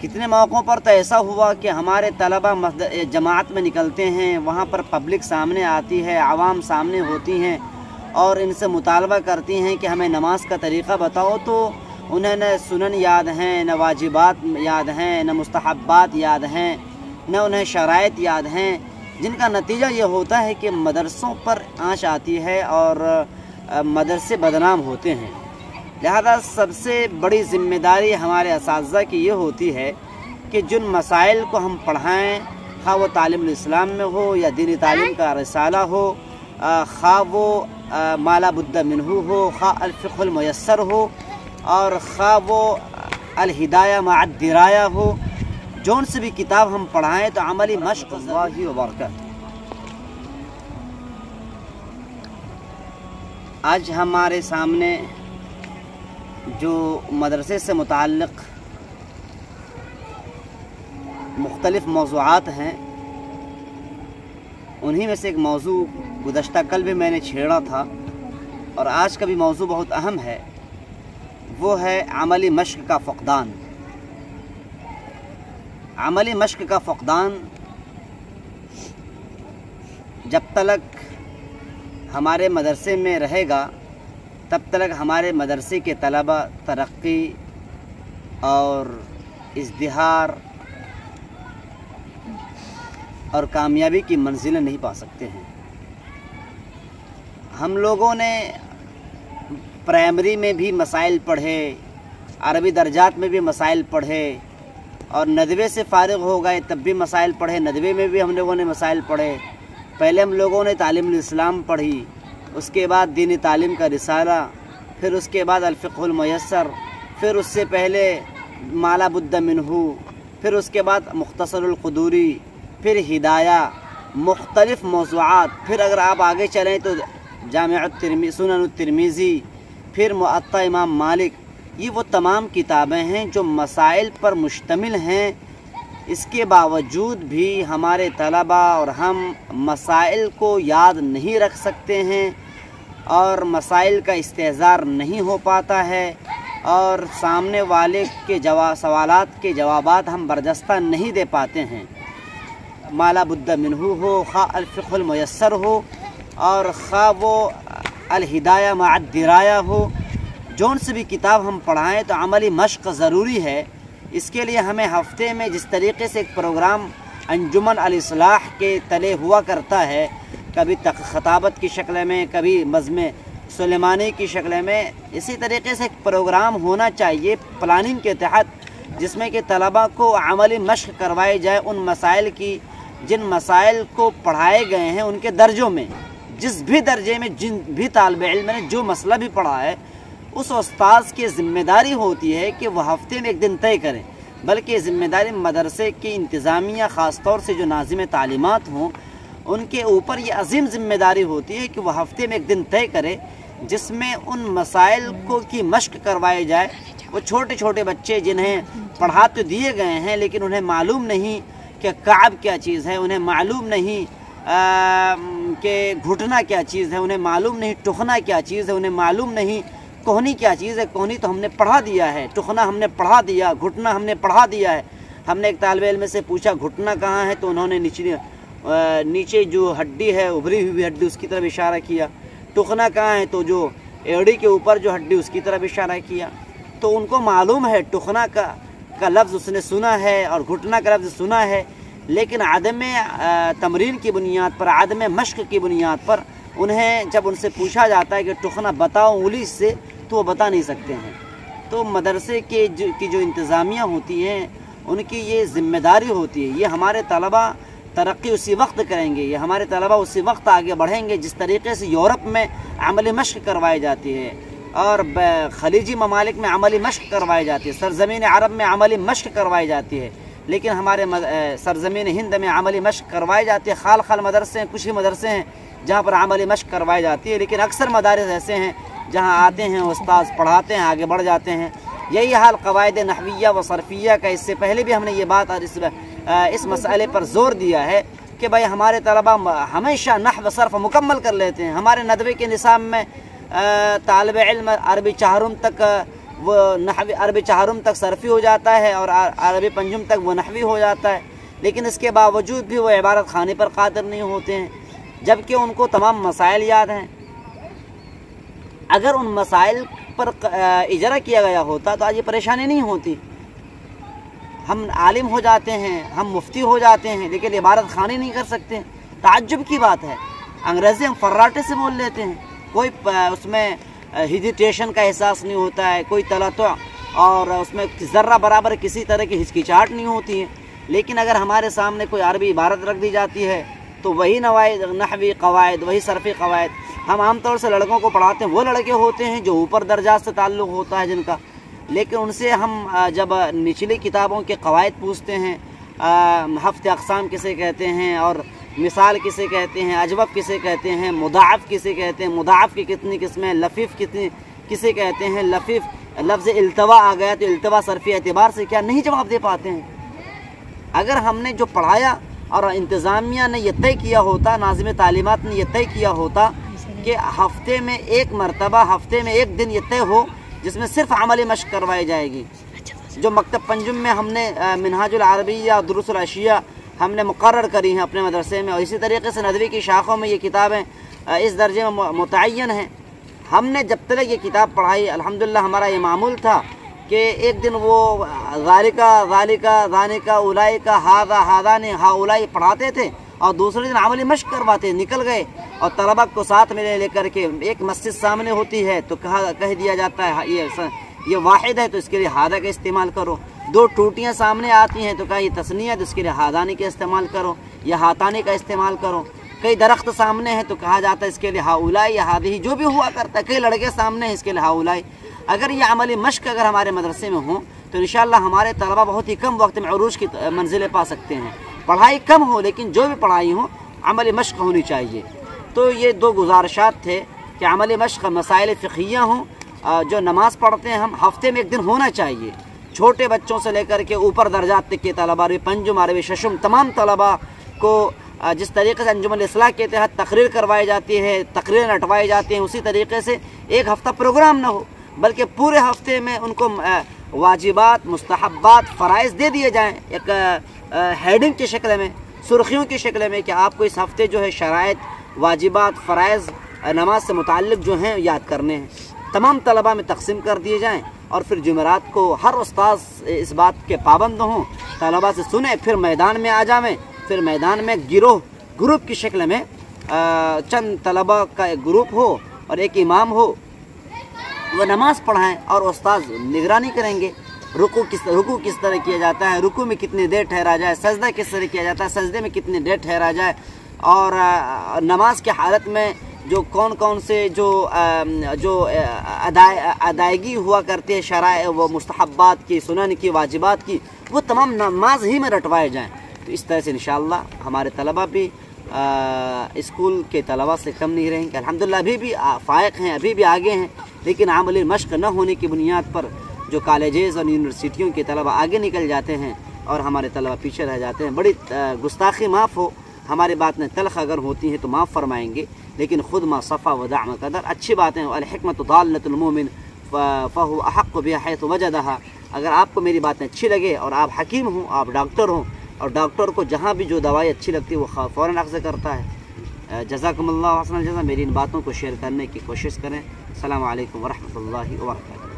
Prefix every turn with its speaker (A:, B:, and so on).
A: کتنے موقعوں پر تو ایسا ہوا کہ ہمارے طلبہ جماعت میں نکلتے ہیں، وہاں پر پبلک سامنے آتی ہے، عوام سامنے ہوتی ہیں اور ان سے مطالبہ کرتی ہیں کہ ہمیں نماز کا طریقہ بتاؤ، تو انہیں نہ سنن یاد ہیں، نہ واجبات یاد ہیں، نہ مستحبات یاد ہیں، نہ انہیں شرائط یاد ہیں، جن کا نتیجہ یہ ہوتا ہے کہ مدرسوں پر آنچ آتی ہے اور مدرسے بدنام ہوتے ہیں۔ لہذا سب سے بڑی ذمہ داری ہمارے اساتذہ کی یہ ہوتی ہے کہ جن مسائل کو ہم پڑھائیں، خواہ وہ تعلیم الاسلام میں ہو یا دینی تعلیم کا رسالہ ہو، خواہ وہ ما لا بد منہ ہو، خواہ الفقہ المیسر ہو، اور خواہ وہ الہدایہ مع الدرایہ ہو، جون سے بھی کتاب ہم پڑھائیں تو عملی مشق اللہ وبرکاتہ۔ آج ہمارے سامنے جو مدرسے سے متعلق مختلف موضوعات ہیں، انہی میں سے ایک موضوع گزشتہ کل بھی میں نے چھیڑا تھا اور آج کا بھی موضوع بہت اہم ہے، وہ ہے عملی مشق کا فقدان۔ عملی مشق کا فقدان جب تک ہمارے مدرسے میں رہے گا تب تک ہمارے مدرسے کے طلبہ ترقی اور ازدہار اور کامیابی کی منزلیں نہیں پا سکتے ہیں۔ ہم لوگوں نے پرائمری میں بھی مسائل پڑھے، عربی درجات میں بھی مسائل پڑھے، اور ندوے سے فارغ ہو گئے تب بھی مسائل پڑھے، ندوے میں بھی ہم لوگوں نے مسائل پڑھے۔ پہلے ہم لوگوں نے تعلیم الاسلام پڑھی، اس کے بعد دینی تعلیم کا رسالہ، پھر اس کے بعد الفقہ المیسر، پھر اس سے پہلے ما لا بد منہ، پھر اس کے بعد مختصر القدوری، پھر ہدایہ، مختلف موضوعات، پھر اگر آپ آگے چلیں تو جامع الترمذی، سنن الترمذی، پھر موطا امام مالک۔ یہ وہ تمام کتابیں ہیں جو مسائل پر مشتمل ہیں۔ اس کے باوجود بھی ہمارے طلبہ اور ہم مسائل کو یاد نہیں رکھ سکتے ہیں اور مسائل کا استحضار نہیں ہو پاتا ہے، اور سامنے والے کے سوالات کے جوابات ہم برجستہ نہیں دے پاتے ہیں۔ ما لا بد منہ ہو، خواہ الفقہ المیسر ہو، اور خواہ وہ الہدایہ مع الدرایہ ہو، جون سے بھی کتاب ہم پڑھائیں تو عملی مشق ضروری ہے۔ اس کے لیے ہمیں ہفتے میں جس طریقے سے ایک پروگرام انجمن الاصلاح کے تلے ہوا کرتا ہے، کبھی خطابت کی شکل میں، کبھی مضم سلیمانی کی شکل میں، اسی طریقے سے ایک پروگرام ہونا چاہیے پلاننگ کے تحت، جس میں کہ طلبہ کو عملی مشق کروائی جائے ان مسائل کی جن مسائل کو پڑھائے گئے ہیں، ان کے درجوں میں، جس بھی درجے میں جن بھی طالب علم نے جو مسئلہ بھی پڑھا ہے، اس استاذ کی ذمہ داری ہوتی ہے کہ وہ ہفتے میں ایک دن طے کرے، بلکہ یہ ذمہ داری مدرسے کی انتظامیہ، خاص طور سے جو ناظم تعلیمات ہوں، ان کے اوپر یہ عظیم ذمہ داری ہوتی ہے کہ وہ ہفتے میں ایک دن طے کرے جس میں ان مسائل کی مشق کروائی جائے۔ وہ چھوٹے چھوٹے بچے جنہیں پڑھا تو دیے گئے ہیں لیکن انہیں معلوم نہیں کہ کعب کیا چیز ہے، انہیں معلوم نہیں کہ گھٹنا کیا چیز ہے، انہیں معلوم نہیں ٹخنا کیا چیز ہے، انہیں معلوم نہیں کوہنی کیا چیز ہے۔ کوہنی تو ہم نے پڑھا دیا ہے، ٹخنا ہم نے پڑھا دیا، گھٹنا ہم نے پڑھا دیا ہے۔ ہم نے ایک طالب علم سے پوچھا گھٹنا کہاں ہے، تو انہوں نے نیچے جو ہڈی ہے، ابھری ہوئی ہڈی، اس کی طرف اشارہ کیا۔ ٹخنا کہاں ہے، تو جو ایڑی کے اوپر جو ہڈی، اس کی طرف اشارہ کیا۔ تو ان کو معلوم ہے ٹخنا کا لفظ اس نے سنا ہے اور گھٹنا کا لفظ سنا ہے، لیکن عدم تمرین کی بنیاد پر، عدم مشق کی بنیاد پر انہیں جب ان سے پوچھا جاتا ہے کہ ٹخنا بتاؤ انگلی سے، تو وہ بتا نہیں سکتے ہیں۔ تو مدرسے کی جو انتظامیہ ہوتی ہیں، ان کی یہ ذمہ داری ہوتی ہے۔ یہ ہمارے طلبہ ترقی اسی وقت کریں گے، یہ ہمارے طلبہ اسی وقت آگے بڑھیں گے جس طریقے سے یورپ میں عملی مشق کروائی جاتی ہے اور خلیجی ممالک میں عملی مشق کروائی جاتی ہے، سرزمین عرب میں عملی مشق کروائی جاتی ہے، لیکن ہمارے سرزمین ہند میں عملی مشق کروائی جاتی ہے۔ خال مدرسے ہیں، کچھ ہی مدرسے ہیں جہاں پر عملی مشق کروائی جاتی ہے، لیکن اکثر مدارس ایسے ہیں جہاں آتے ہیں استاذ پڑھاتے ہیں، آگے بڑھ جاتے ہیں۔ یہی حال قواعد نحویہ و صرفیہ کا، اس سے پہلے بھی ہم نے یہ بات اور اس مسئلے پر زور دیا ہے کہ بھائی ہمارے طلبہ ہمیشہ نحو صرف مکمل کر لیتے ہیں۔ ہمارے ندوے کے نصاب میں طالب علم عربی چہارم تک وہ نحوی عربی چہارم تک صرفی ہو جاتا ہے اور عربی پنجم تک وہ نحوی ہو جاتا ہے، لیکن اس کے باوجود بھی وہ عبارت خانے پر قادر نہیں ہوتے ہیں، جبکہ ان کو تمام مسائل یاد ہیں۔ اگر ان مسائل پر اجرا کیا گیا ہوتا تو آج یہ پریشانی نہیں ہوتی۔ ہم عالم ہو جاتے ہیں، ہم مفتی ہو جاتے ہیں، لیکن عبارت خانی نہیں کر سکتے۔ تعجب کی بات ہے، انگریزی ہم فراٹے سے بول لیتے ہیں، کوئی اس میں ہیزیٹیشن کا احساس نہیں ہوتا ہے، کوئی تلطع اور اس میں ذرہ برابر کسی طرح کی ہچکچاہٹ نہیں ہوتی ہے۔ لیکن اگر ہمارے سامنے کوئی عربی عبارت رکھ دی جاتی ہے تو وہی نحوی قواعد، وہی صرفی قواعد ہم عام طور سے لڑکوں کو پڑھاتے ہیں، وہ لڑکے ہوتے ہیں جو اوپر درجات سے تعلق ہوتا ہے جن کا، لیکن ان سے ہم جب نچلی کتابوں کے قواعد پوچھتے ہیں، ہفت اقسام کسے کہتے ہیں اور مثال کسے کہتے ہیں، اجوب کسے کہتے ہیں، مضاعف کسے کہتے ہیں، مضاعف کی کتنی قسمیں، لفیف کسے کہتے ہیں، لفیف لفظ التوا آ گیا تو التوا صرفی اعتبار سے کیا، نہیں جواب دے پاتے ہیں۔ اگر ہم نے جو پڑھایا اور انتظامیہ نے یہ طے کیا ہوتا، ناظم تعلیمات نے یہ طے کیا ہوتا کہ ہفتے میں ایک مرتبہ، ہفتے میں ایک دن یہ طے ہو جس میں صرف عملی مشق کروائی جائے گی، جو مکتب پنجم میں ہم نے منہاج العربیہ اور دروس العشیہ ہم نے مقرر کری ہیں اپنے مدرسے میں، اور اسی طریقے سے ندوی کی شاخوں میں یہ کتابیں اس درجے میں متعین ہیں۔ ہم نے جب تک یہ کتاب پڑھائی، الحمدللہ ہمارا یہ معمول تھا کہ ایک دن وہ ذالکہ اولئکہ ہذا ہذان ہؤلاء پڑھاتے تھے اور دوسرے دن عملی مشق کرواتے، نکل گئے اور طلبہ کو ساتھ میں لے کر کے ایک مسجد سامنے ہوتی ہے تو کہہ دیا جاتا ہے یہ واحد ہے تو اس کے لیے ہادہ کا استعمال کرو، دو ٹوٹیاں سامنے آتی ہیں تو کہا یہ تثنیہ ہے تو اس کے لیے ہادانی کا استعمال کرو یا ہاتانی کا استعمال کرو، کئی درخت سامنے ہیں تو کہا جاتا ہے اس کے لیے ہؤلاء یا ہذہ، جو بھی ہوا کرتا ہے، کئی لڑکے سامنے ہیں اس کے لیے ہؤلاء۔ اگر یہ عملی مشق اگر ہمارے مدرسے میں ہوں تو انشاءاللہ ہمارے طلبہ بہت ہی کم وقت میں عروج کی منزلیں پا سکتے ہیں۔ پڑھائی کم ہو لیکن جو بھی پڑھائی ہو عملی مشق ہونی چاہیے۔ تو یہ دو گزارشات تھے کہ عملی مشق مسائل فقہیہ ہوں، جو نماز پڑھتے ہیں ہم ہفتے میں ایک دن ہونا چاہیے، چھوٹے بچوں سے لے کر کے اوپر درجات تک کے طلبہ، عربی پنجم، عربی ششم، تمام طلبہ کو جس طریقے سے انجمن الاصلاح کے تحت تقریر کروائی جاتی ہے، تقریر نٹوائی جاتی ہیں، اسی طریقے سے ایک ہفتہ پروگرام نہ ہو بلکہ پورے ہفتے میں ان کو واجبات، مستحبات، فرائض دے دیے جائیں، ایک ہیڈنگ کی شکل میں، سرخیوں کی شکل میں کہ آپ کو اس ہفتے جو ہے شرائط، واجبات، فرائض نماز سے متعلق جو ہیں یاد کرنے ہیں، تمام طلبہ میں تقسیم کر دیے جائیں، اور پھر جمعرات کو ہر استاذ اس بات کے پابند ہوں، طلبہ سے سنیں، پھر میدان میں آ جائیں، پھر میدان میں گروپ کی شکل میں چند طلبہ کا ایک گروپ ہو اور ایک امام ہو، وہ نماز پڑھائیں اور استاذ نگرانی کریں گے، رکوع کس طرح کیا جاتا ہے، رکوع میں کتنی دیر ٹھہرا جائے، سجدہ کس طرح کیا جاتا ہے، سجدے میں کتنی دیر ٹھہرا جائے، اور نماز کی حالت میں جو کون سے جو ادائیگی ہوا کرتی ہے، شرائع و مستحبات کی، سنن کی، واجبات کی، وہ تمام نماز ہی میں رٹوائے جائیں۔ تو اس طرح سے انشاءاللہ ہمارے طلبہ بھی اسکول کے طلبہ سے کم نہیں رہیں گے، الحمدللہ ابھی بھی فائق ہیں، ابھی بھی آگے ہیں، لیکن عملی مشق نہ ہونے کی بنیاد پر جو کالجز اور یونیورسٹیوں کے طلبہ آگے نکل جاتے ہیں اور ہمارے طلبہ پیچھے رہ جاتے ہیں۔ بڑی گستاخی معاف ہو، ہماری باتیں تلخ اگر ہوتی ہیں تو معاف فرمائیں گے، لیکن خود ما صفا ودع ما قدر، اچھی باتیں، الحکمت ضالۃ المؤمن فهو احق بها حيث وجدها۔ اگر آپ کو میری باتیں اچھی لگے اور آپ حکیم ہوں، آپ ڈاکٹر ہوں، اور ڈاکٹر کو جہاں بھی جو دوائی اچھی لگتی ہے وہ فوراً اخذ کرتا ہے۔ جزاکم اللہ حسن الجزا، میری ان باتوں کو شیئر کرنے کی کوشش کریں۔ السلام علیکم ورحمۃ اللہ وبرکاتہ۔